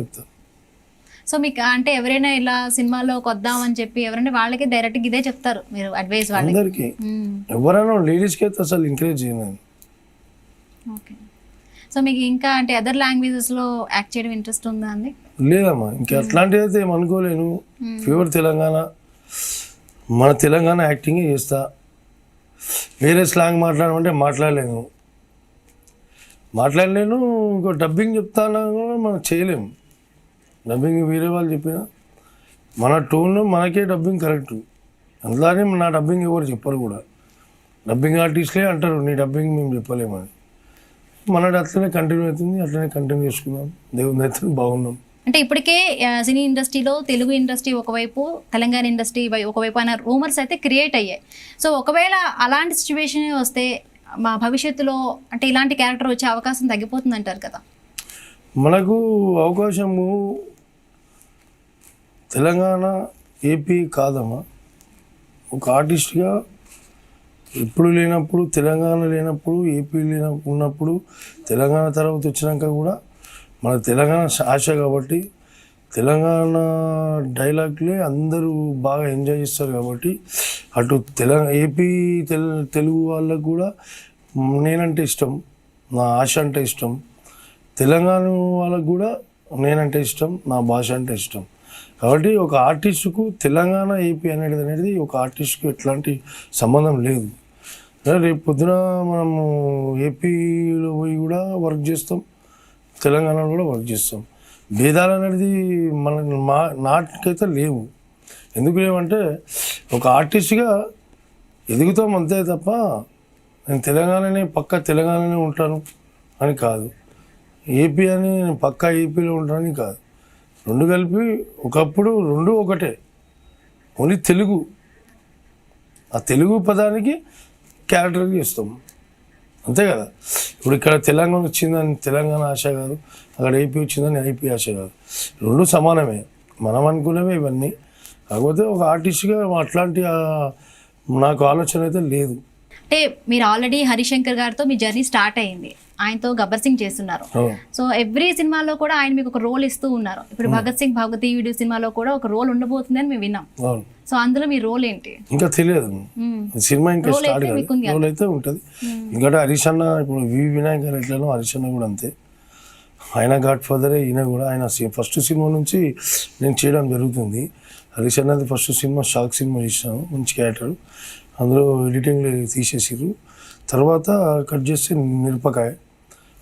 చెప్తాను. సో మీకు అంటే ఎవరైనా ఇలా సినిమాలోకి వద్దామని చెప్పి ఎవరైనా వాళ్ళకి డైరెక్ట్గా ఇదే చెప్తారు మీరు అడ్వైస్ వాళ్ళకి? అందరికీ ఎవరైనా లేడీస్కి అయితే అసలు ఎంకరేజ్ చేయను. ఓకే. సో మీకు ఇంకా అంటే అదర్ లాంగ్వేజెస్లో యాక్ట్ చేయడం ఇంట్రెస్ట్ ఉందా అండి? లేదమ్మా, ఇంకా అట్లాంటివి అయితే ఏమనుకోలేను. ప్యూర్ తెలంగాణ, మన తెలంగాణ యాక్టింగే చేస్తా. వేరే స్లాంగ్ మాట్లాడమంటే మాట్లాడలేను. ఇంకో డబ్బింగ్ చెప్తానా కూడా మనం చేయలేము. డబ్బింగ్ వేరే వాళ్ళు చెప్పినా మన టోన్లో మనకే డబ్బింగ్ కరెక్ట్. అందులోనే నా డబ్బింగ్ ఎవరు చెప్పరు కూడా. డబ్బింగ్ ఆర్టిస్ట్లే అంటారు నీ డబ్బింగ్ మేము చెప్పలేమని. మనది అట్లనే కంటిన్యూ అవుతుంది, అట్లనే కంటిన్యూ చేసుకున్నాం. దేవుని అయితే బాగున్నాం. అంటే ఇప్పటికే సినీ ఇండస్ట్రీలో తెలుగు ఇండస్ట్రీ ఒకవైపు, తెలంగాణ ఇండస్ట్రీ ఒకవైపు అనే రూమర్స్ అయితే క్రియేట్ అయ్యాయి. సో ఒకవేళ అలాంటి సిచ్యువేషన్ వస్తే మా భవిష్యత్తులో అంటే ఇలాంటి క్యారెక్టర్ వచ్చే అవకాశం తగ్గిపోతుంది అంటారు కదా? మనకు అవకాశము తెలంగాణ ఏపీ కాదమ్మా. ఒక ఆర్టిస్ట్గా ఇప్పుడు లేనప్పుడు, తెలంగాణ లేనప్పుడు, ఏపీ ఉన్నప్పుడు, తెలంగాణ తర్వాత వచ్చినాక కూడా మన తెలంగాణ ఆశ కాబట్టి తెలంగాణ డైలాగ్లే అందరూ బాగా ఎంజాయ్ చేస్తారు కాబట్టి అటు ఏపీ తెలుగు వాళ్ళకు కూడా నేనంటే ఇష్టం, నా ఆశ అంటే ఇష్టం. తెలంగాణ వాళ్ళకు కూడా నేనంటే ఇష్టం, నా భాష అంటే ఇష్టం. కాబట్టి ఒక ఆర్టిస్టుకు తెలంగాణ ఏపీ అనేది ఒక ఆర్టిస్టుకు ఎట్లాంటి సంబంధం లేదు. రేపు పొద్దున మనము ఏపీలో పోయి కూడా వర్క్ చేస్తాం, తెలంగాణలో కూడా వర్క్ చేస్తాం. భేదాలు అనేది నాకైతే లేవు. ఎందుకు లేవంటే ఒక ఆర్టిస్ట్గా ఎదుగుతాం అంతే తప్ప నేను తెలంగాణనే ఉంటాను అని కాదు, ఏపీ అని నేను పక్కా ఏపీలో ఉంటానని కాదు. రెండు కలిపి ఒకప్పుడు రెండు ఒకటే. ఓన్లీ తెలుగు, ఆ తెలుగు పదానికి క్యారెక్టర్గా చేస్తాం అంతే కదా. ఇప్పుడు ఇక్కడ తెలంగాణ వచ్చిందని తెలంగాణ ఆశ కాదు, అక్కడ ఏపీ వచ్చిందని ఏపీ ఆశ కాదు. రెండు సమానమే, మనం అనుకునేవే ఇవన్నీ. కాకపోతే ఒక ఆర్టిస్ట్గా అట్లాంటి నాకు ఆలోచన అయితే లేదు. అంటే మీరు ఆల్రెడీ హరిశంకర్ గారితో మీ జర్నీ స్టార్ట్ అయ్యింది, ఆయనతో గబ్బర్ సింగ్ చేస్తున్నారు. సో ఎవ్రీ సినిమాలో కూడా ఆయన మీకు ఒక రోల్ ఇస్తూ ఉన్నారు. ఇప్పుడు భగత్ సింగ్ భగవతీయుడు సినిమాలో కూడా ఒక రోల్ ఉండబోతుందని మేము విన్నాం. సో అందులో మీ రోల్ ఏంటి ఇంకా తెలియదు. సినిమా ఇంకా స్టార్ట్ కాదు, రోల్ అయితే ఉంటుంది. ఎందుకంటే హరీష్ అన్న ఇప్పుడు వినాయక్ గారు ఎట్లనో హరీష్ అన్న కూడా అంతే. ఆయన గాడ్ ఫాదరే, ఈయన కూడా. ఆయన ఫస్ట్ సినిమా నుంచి నేను చేయడం జరుగుతుంది. హరీష్ అన్నది ఫస్ట్ సినిమా షాక్ సినిమా చేసినాను, మంచి క్యారెక్టర్. అందులో ఎడిటింగ్లో తీసేసారు. తర్వాత కట్ చేస్తే మిరపకాయ,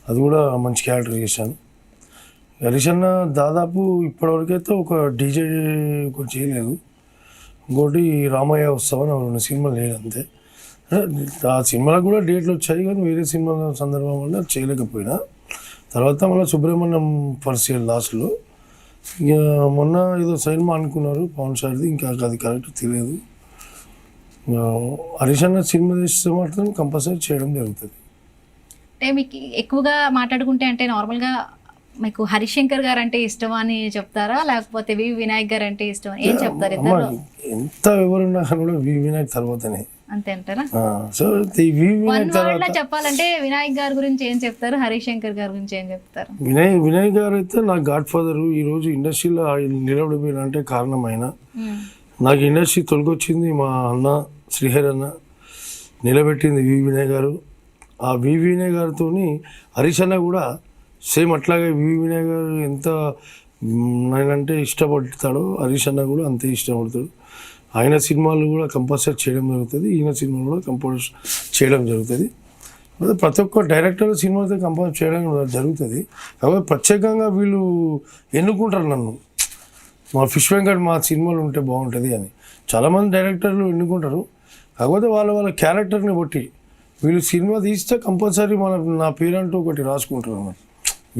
అది కూడా మంచి క్యారెక్టర్ చేశాను. హరీష్ అన్న దాదాపు ఇప్పటివరకైతే ఒక డీజే కూడా చేయలేదు. ఇంకోటి రామయ్య ఉత్సవం రెండు సినిమాలు లేదు అంతే. ఆ సినిమాలకు కూడా డేట్లు వచ్చాయి కానీ వేరే సినిమాల సందర్భం వల్ల చేయలేకపోయినా. తర్వాత మళ్ళీ సుబ్రహ్మణ్యం పరిచయం లాస్ట్లో. ఇక మొన్న ఏదో సినిమా అనుకున్నారు పవన్ సార్ది, ఇంకా అది కరెక్ట్ తెలియదు. హరీష్ అన్న సినిమా చేస్తే మాత్రం కంపల్సరీ చేయడం జరుగుతుంది. అంటే మీకు ఎక్కువగా మాట్లాడుకుంటే అంటే నార్మల్గా మీకు హరిశంకర్ గారు అంటే ఇష్టం అని చెప్తారా, లేకపోతే వినాయక్ గారు అంటే ఇష్టం ఏం చెప్తారు? ఎంత ఎవరున్నా కూడా వినాయక్ తర్వాతనే అంతే అంటారా? సో చెప్పాలంటే వినాయక్ గారి గురించి ఏం చెప్తారు, హరిశంకర్ గారి గురించి ఏం చెప్తారు? వినాయక్ గారు అయితే నా గాడ్ ఫాదర్. ఈ రోజు ఇండస్ట్రీలో నిలబడిపోయినంటే కారణమైన నాకు ఇండస్ట్రీ తొలగొచ్చింది మా అన్న శ్రీహరి అన్న, నిలబెట్టింది వినాయక్ గారు. ఆ వినాయక్ గారితో హరీష్ అన్న కూడా సేమ్ అట్లాగే వినాయక్ గారు ఎంత నేనంటే ఇష్టపడతాడో హరీష్ అన్న కూడా అంతే ఇష్టపడతాడు. ఆయన సినిమాలు కూడా కంపల్సరీ చేయడం జరుగుతుంది, ఈయన సినిమాలు కూడా కంపల్సరీ చేయడం జరుగుతుంది. ప్రతి ఒక్క డైరెక్టర్ సినిమా అయితే కంపల్సరీ చేయడం జరుగుతుంది. కాబట్టి ప్రత్యేకంగా వీళ్ళు ఎన్నుకుంటారు నన్ను, మా ఫిష్ వెంకట్ మా సినిమాలు ఉంటే బాగుంటుంది అని. చాలామంది డైరెక్టర్లు ఎన్నుకుంటారు. కాకపోతే వాళ్ళ క్యారెక్టర్ని బట్టి వీళ్ళు సినిమా తీస్తే కంపల్సరీ నా పేరంటూ ఒకటి రాసుకుంటారు అన్నమాట.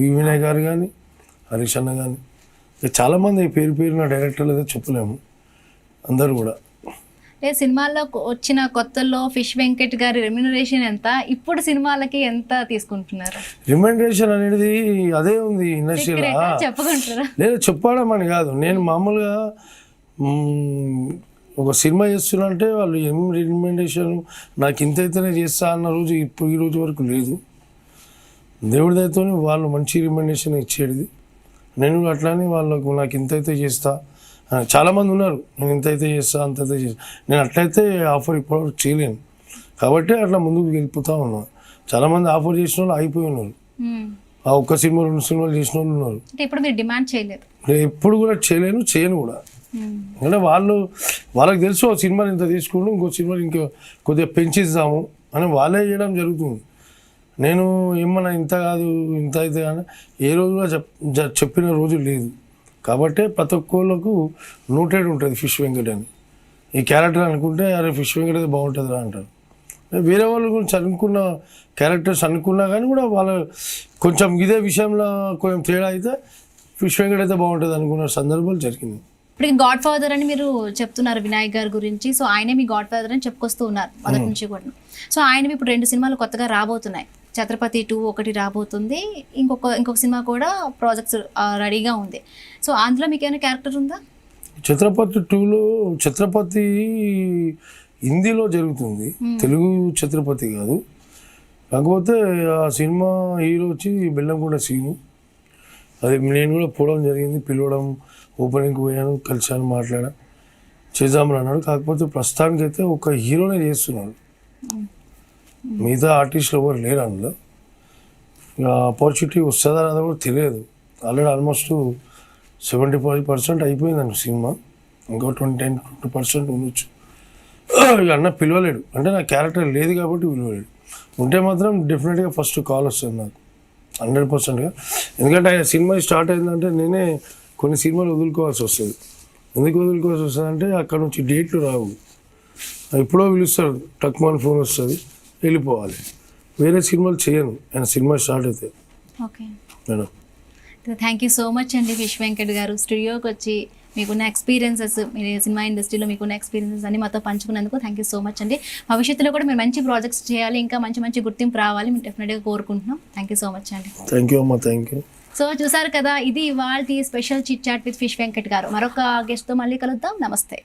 వినాయక్ గారు కానీ హరీష్ అన్న కానీ చాలామంది పేరున డైరెక్టర్లు అయితే చెప్పలేము, అందరూ కూడా. సినిమాల్లో వచ్చిన కొత్తల్లో ఫిష్ వెంకట్ గారి రెమ్యునరేషన్ ఎంత, ఇప్పుడు సినిమాలకి ఎంత తీసుకుంటున్నారు? రెమ్యునరేషన్ అనేది అదే ఉంది ఇండస్ట్రీలో, చెప్పుకుంటారా? లేదా చెప్పడం అని కాదు. నేను మామూలుగా ఒక సినిమా చేస్తున్నా అంటే వాళ్ళు ఏం రెమ్యునరేషన్ నాకు ఇంతైతేనే చేస్తా అన్న రోజు ఈ రోజు వరకు లేదు. దేవుడి దయతో వాళ్ళు మంచి రెమ్యునరేషన్ ఇచ్చేది. నేను కూడా అట్లానే వాళ్ళకు నాకు ఇంతైతే చేస్తా చాలామంది ఉన్నారు, నేను ఇంతైతే చేస్తా అంతైతే చేస్తా, నేను అట్లయితే ఆఫర్ ఇప్పటివరకు చేయలేను కాబట్టి అట్లా ముందుకు వెళ్ళిపోతూ ఉన్నాను. చాలామంది ఆఫర్ చేసిన వాళ్ళు అయిపోయి ఉన్నారు, ఆ ఒక్క సినిమా 2 సినిమాలు చేసిన వాళ్ళు ఉన్నారు. ఇప్పుడు మీరు డిమాండ్ చేయలేదు? నేను ఎప్పుడు కూడా చేయను కూడా. అంటే వాళ్ళకి తెలుసు ఒక సినిమాని ఇంత తీసుకుంటూ ఇంకో సినిమాని ఇంకో కొద్దిగా పెంచిస్తాము అని వాళ్ళే చేయడం జరుగుతుంది. నేను ఏమన్నా ఇంత కాదు ఇంత అయితే కానీ ఏ రోజు కూడా చెప్పిన రోజు లేదు. కాబట్టి ప్రతి ఒక్కళ్ళకు నోటెడ్ ఉంటుంది ఫిష్ వెంకట్ అని. ఈ క్యారెక్టర్ అనుకుంటే అరే ఫిష్ వెంకట్ అయితే బాగుంటుందిరా అంటారు. వేరే వాళ్ళ గురించి అనుకున్న క్యారెక్టర్స్ అనుకున్నా కానీ కూడా వాళ్ళ కొంచెం ఇదే విషయంలో కొంచెం తేడా అయితే ఫిష్ వెంకట్ అయితే బాగుంటుంది అనుకున్న సందర్భాలు జరిగింది. ఇప్పుడు గాడ్ ఫాదర్ అని మీరు చెప్తున్నారు వినాయక్ గారి గురించి. సో ఆయనే మీ గాడ్ ఫాదర్ అని చెప్పుకొస్తూ ఉన్నారు మొదటి నుంచి కూడా. సో ఆయనవి ఇప్పుడు 2 సినిమాలు కొత్తగా రాబోతున్నాయి. ఛత్రపతి 2 ఒకటి రాబోతుంది, ఇంకొక సినిమా కూడా ప్రాజెక్ట్స్ రెడీగా ఉంది. సో అందులో మీకు ఏమైనా క్యారెక్టర్ ఉందా? ఛత్రపతి 2లో ఛత్రపతి హిందీలో జరుగుతుంది, తెలుగు ఛత్రపతి కాదు. కాకపోతే ఆ సినిమా హీరో వచ్చి బెల్లంకొండ సీను. అది నేను కూడా పోవడం జరిగింది, పిలవడం, ఓపెనింగ్కి పోయాను, కలిసాను, మాట్లాడా, చేద్దామని అన్నాడు. కాకపోతే ప్రస్తుతానికైతే ఒక హీరోనే చేస్తున్నాడు, మిగతా ఆర్టిస్టులు ఎవరు లేరు అందులో. ఇక ఆపర్చునిటీ వస్తుందా రాదా కూడా తెలియదు. ఆల్రెడీ ఆల్మోస్ట్ 75% అయిపోయిందండి సినిమా, ఇంకో 10-20% ఉండొచ్చు. ఇక అన్న పిలవలేడు, అంటే నా క్యారెక్టర్ లేదు కాబట్టి పిలవలేడు. ఉంటే మాత్రం డెఫినెట్గా ఫస్ట్ కాల్ వస్తుంది నాకు 100%గా. ఎందుకంటే ఆయన సినిమా స్టార్ట్ అయిందంటే నేనే కొన్ని సినిమాలు వదులుకోవాల్సి వస్తుంది. ఎందుకు వదులుకోవాల్సి వస్తుంది అంటే అక్కడ నుంచి డేట్లు రావు, ఎప్పుడో పిలుస్తారు, టక్మాన్ ఫోన్ వస్తుంది, వెళ్ళిపోవాలి. వేరే సినిమాలు చేయను ఆయన సినిమా స్టార్ట్ అయితే. Okay madam, thank you so much అండి ఫిష్ వెంకట్ గారు. స్టూడియోకి వచ్చి మీకున్న ఎక్స్పీరియన్సెస్, మీరు సినిమా ఇండస్ట్రీలో మీకున్న ఎక్స్పీరియన్సెస్ అన్ని మాతో పంచుకున్నందుకు థ్యాంక్ యూ సో మచ్ అండి. భవిష్యత్తులో కూడా మీరు మంచి ప్రాజెక్ట్స్ చేయాలి, ఇంకా మంచి మంచి గుర్తింపు రావాలి, మేము డెఫినెట్గా కోరుకుంటున్నాం. థ్యాంక్ యూ సో మచ్ అండి. థ్యాంక్ యూ అమ్మా, థ్యాంక్ యూ. సో చూసారు కదా, ఇది ఇవాళ special chit chat with fish Venkat గారు. మరొక గెస్ట్తో మళ్ళీ కలుద్దాం. నమస్తే.